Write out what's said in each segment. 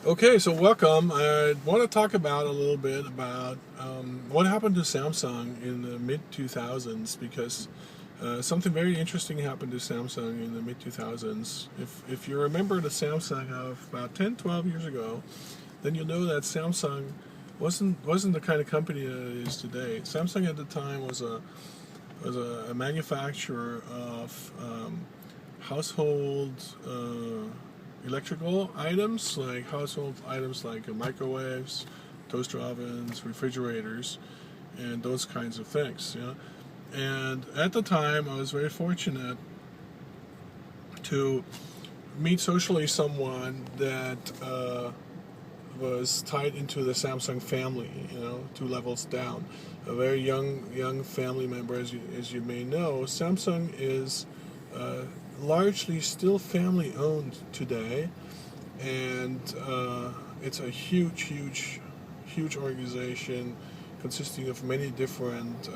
Okay, so welcome. I want to talk about a little bit about what happened to Samsung in the mid 2000s because something very interesting happened to Samsung in the mid 2000s. If you remember the Samsung of about 10, 12 years ago, then you'll know that Samsung wasn't the kind of company that it is today. Samsung at the time was a manufacturer of household electrical items, like household items like microwaves, toaster ovens, refrigerators, and those kinds of things. And at the time, I was very fortunate to meet socially someone that was tied into the Samsung family. 2 levels down, a very young family member. As you may know, Samsung is largely still family owned today, and it's a huge organization consisting of many different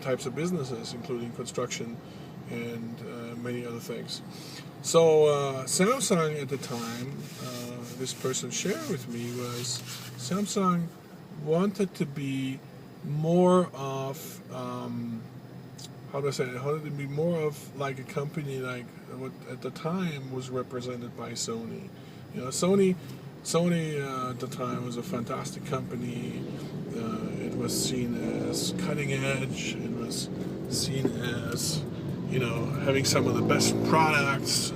types of businesses, including construction and many other things. So Samsung at the time, this person shared with me, was Samsung wanted to be more of how do I say it? How did it be more of like a company like what at the time was represented by Sony? Sony at the time was a fantastic company. It was seen as cutting edge. It was seen as having some of the best products,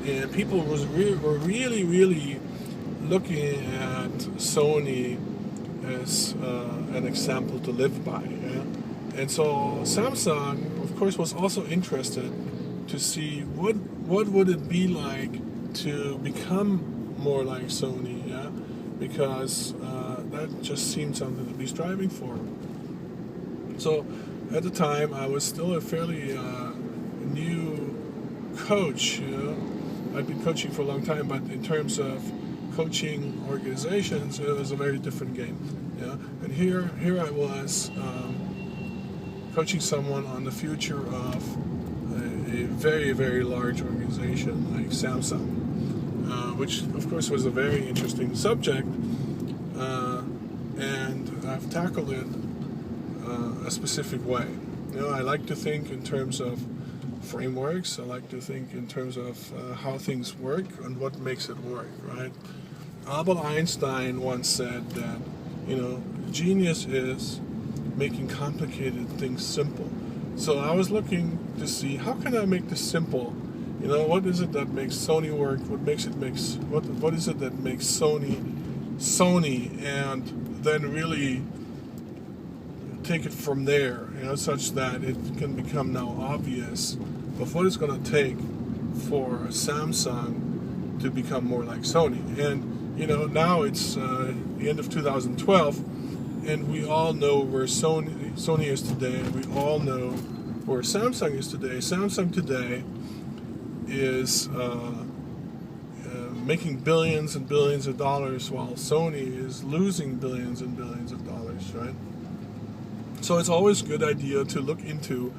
and people were really looking at Sony as an example to live by. Yeah? And so Samsung, of course, was also interested to see what would it be like to become more like Sony, yeah, because that just seemed something to be striving for. So at the time, I was still a fairly new coach. I'd been coaching for a long time, but in terms of coaching organizations, it was a very different game. Yeah, and here I was. Coaching someone on the future of a very large organization like Samsung, which of course was a very interesting subject, and I've tackled it a specific way. I like to think in terms of frameworks. I like to think in terms of how things work and what makes it work, right? Albert Einstein once said that, genius is making complicated things simple. So I was looking to see, how can I make this simple? What is it that makes Sony work? What is it that makes Sony, and then really take it from there, such that it can become now obvious of what it's going to take for Samsung to become more like Sony. And now it's the end of 2012. And we all know where Sony is today, and we all know where Samsung is today. Samsung today is making billions and billions of dollars, while Sony is losing billions and billions of dollars, right? So it's always a good idea to look into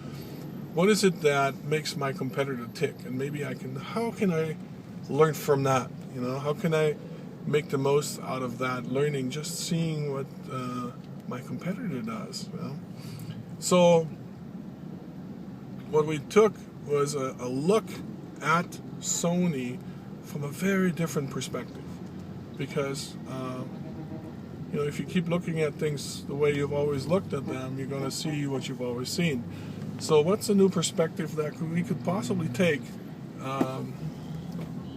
what is it that makes my competitor tick, and maybe how can I learn from that? How can I make the most out of that learning, just seeing what my competitor does. So what we took was a look at Sony from a very different perspective, because if you keep looking at things the way you've always looked at them, you're going to see what you've always seen. So what's a new perspective that we could possibly take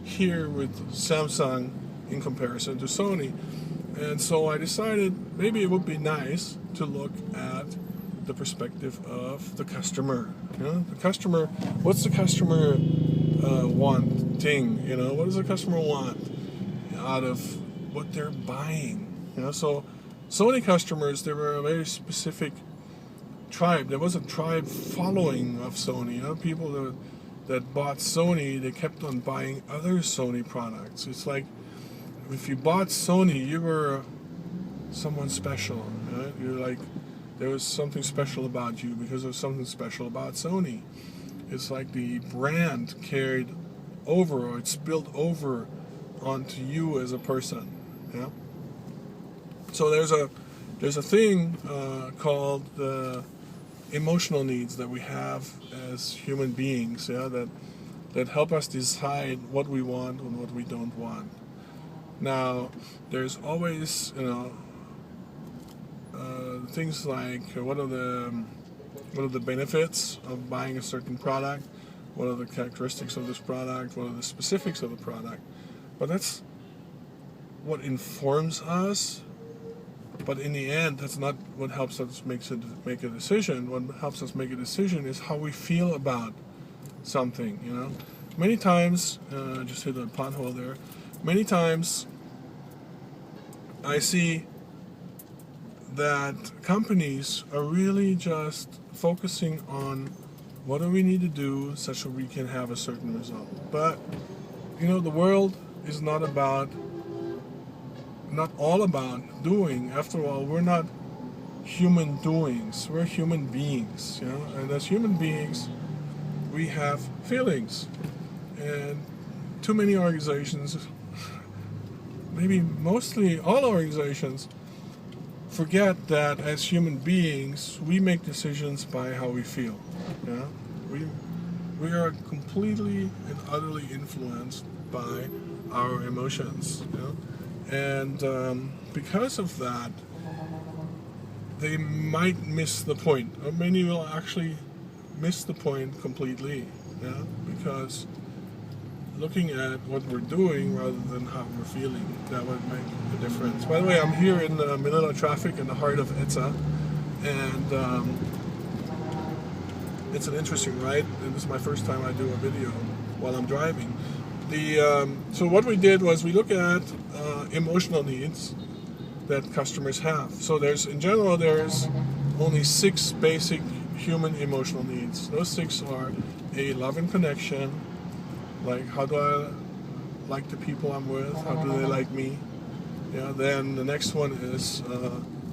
here with Samsung in comparison to Sony? And so I decided maybe it would be nice to look at the perspective of the customer. The customer, what's the customer wanting? What does the customer want out of what they're buying? So Sony customers, they were a very specific tribe. There was a tribe following of Sony. People that bought Sony, they kept on buying other Sony products. It's like, if you bought Sony, you were someone special. Right? You're like, there was something special about you because there was something special about Sony. It's like the brand carried over, or it spilled over onto you as a person. Yeah. So there's a thing called the emotional needs that we have as human beings. Yeah, that help us decide what we want and what we don't want. Now, there's always, things like what are the benefits of buying a certain product, what are the characteristics of this product, what are the specifics of the product. But that's what informs us. But in the end, that's not what helps us make a decision. What helps us make a decision is how we feel about something. Many times, just hit a pothole there. Many times, I see that companies are really just focusing on what do we need to do such that we can have a certain result. But the world is not all about doing. After all, we're not human doings. We're human beings. And as human beings, we have feelings. And too many organizations, maybe mostly all organizations, forget that as human beings, we make decisions by how we feel. Yeah, we are completely and utterly influenced by our emotions. And because of that, they might miss the point, or many will actually miss the point completely. Yeah, because looking at what we're doing rather than how we're feeling, that would make a difference. By the way, I'm here in Manila traffic in the heart of EDSA, and it's an interesting ride, and this is my first time I do a video while I'm driving. So what we did was we look at emotional needs that customers have. So in general there's only 6 basic human emotional needs. Those 6 are a love and connection, like how do I like the people I'm with, how do they like me. Yeah. Then the next one is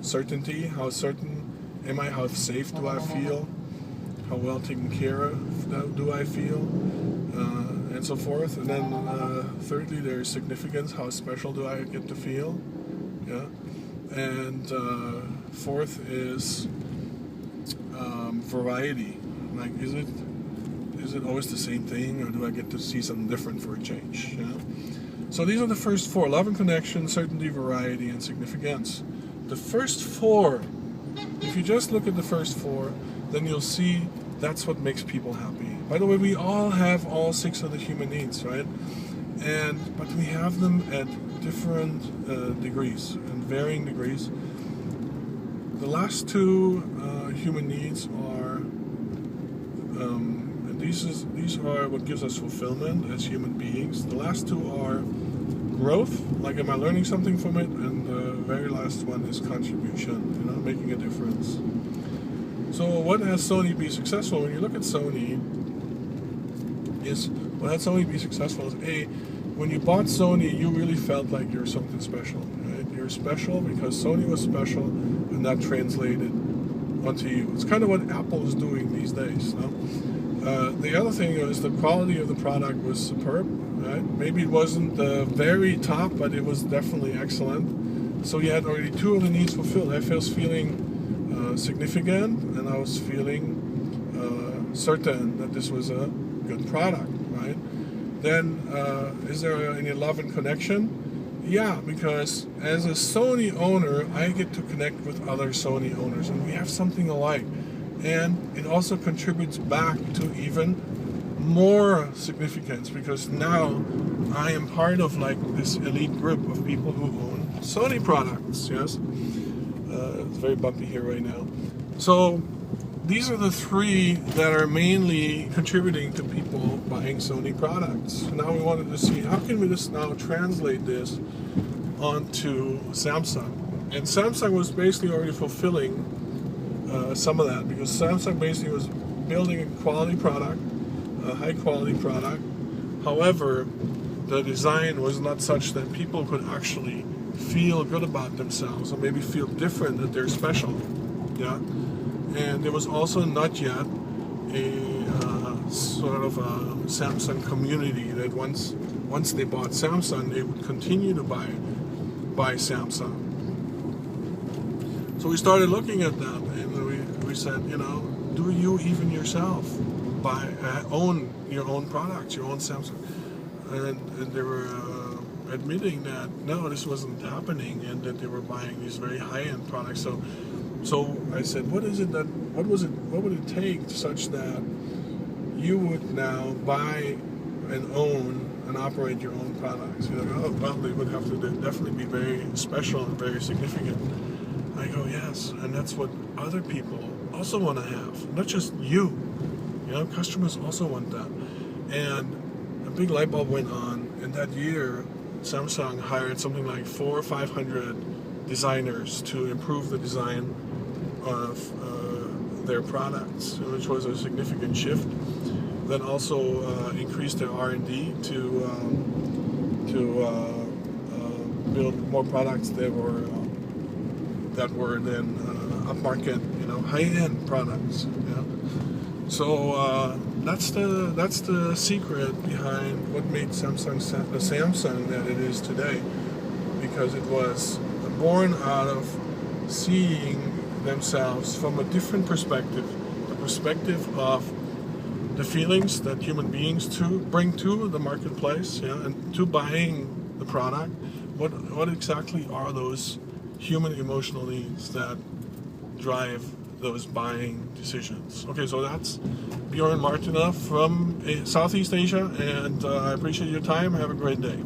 certainty. How certain am I? How safe do I feel? How well taken care of do I feel? And so forth. And then thirdly, there's significance. How special do I get to feel? Yeah. And fourth is variety. Like, is it always the same thing, or do I get to see something different for a change? Yeah. So these are the first 4: love and connection, certainty, variety, and significance. The first 4, if you just look at the first 4, then you'll see that's what makes people happy. By the way, we all have all 6 of the human needs, right? But we have them at different degrees and varying degrees. The last 2 human needs are these are what gives us fulfillment as human beings. The last 2 are growth, like am I learning something from it, and the very last one is contribution, making a difference. So what has SONY be successful? When you look at SONY, what had SONY be successful is when you bought SONY, you really felt like you're something special. Right? You're special because SONY was special, and that translated onto you. It's kind of what Apple is doing these days. No? The other thing is the quality of the product was superb. Right? Maybe it wasn't the very top, but it was definitely excellent. So you had already 2 of the needs fulfilled. I was feeling significant, and I was feeling certain that this was a good product. Right? Then, is there any love and connection? Yeah, because as a SONY owner, I get to connect with other SONY owners, and we have something alike. And it also contributes back to even more significance, because now I am part of this elite group of people who own SONY products. Yes, it's very bumpy here right now. So these are the 3 that are mainly contributing to people buying SONY products. Now we wanted to see how can we just now translate this onto Samsung. And Samsung was basically already fulfilling some of that, because Samsung basically was building a quality product, a high quality product. However, the design was not such that people could actually feel good about themselves, or maybe feel different, that they're special. Yeah. And there was also not yet a sort of a Samsung community that once once they bought Samsung, they would continue to buy Samsung. So we started looking at that, and we said, you know, do you even yourself own your own products, your own Samsung? And they were admitting that no, this wasn't happening, and that they were buying these very high-end products. So I said, what would it take such that you would now buy and own and operate your own products? You know, oh, well, they would have to definitely be very special and very significant. I go, yes, and that's what other people also want to have, not just you. You know, customers also want that. And a big light bulb went on, and that year, Samsung hired something like 400 or 500 designers to improve the design of their products, which was a significant shift. Then also increased their R&D to build more products that were then upmarket, you know, high-end products. You know? So that's the secret behind what made Samsung the Samsung that it is today, because it was born out of seeing themselves from a different perspective, the perspective of the feelings that human beings bring to the marketplace, yeah, and to buying the product. What exactly are those human emotional needs that drive those buying decisions? Okay, so that's Bjorn Martinoff from Southeast Asia, and I appreciate your time. Have a great day.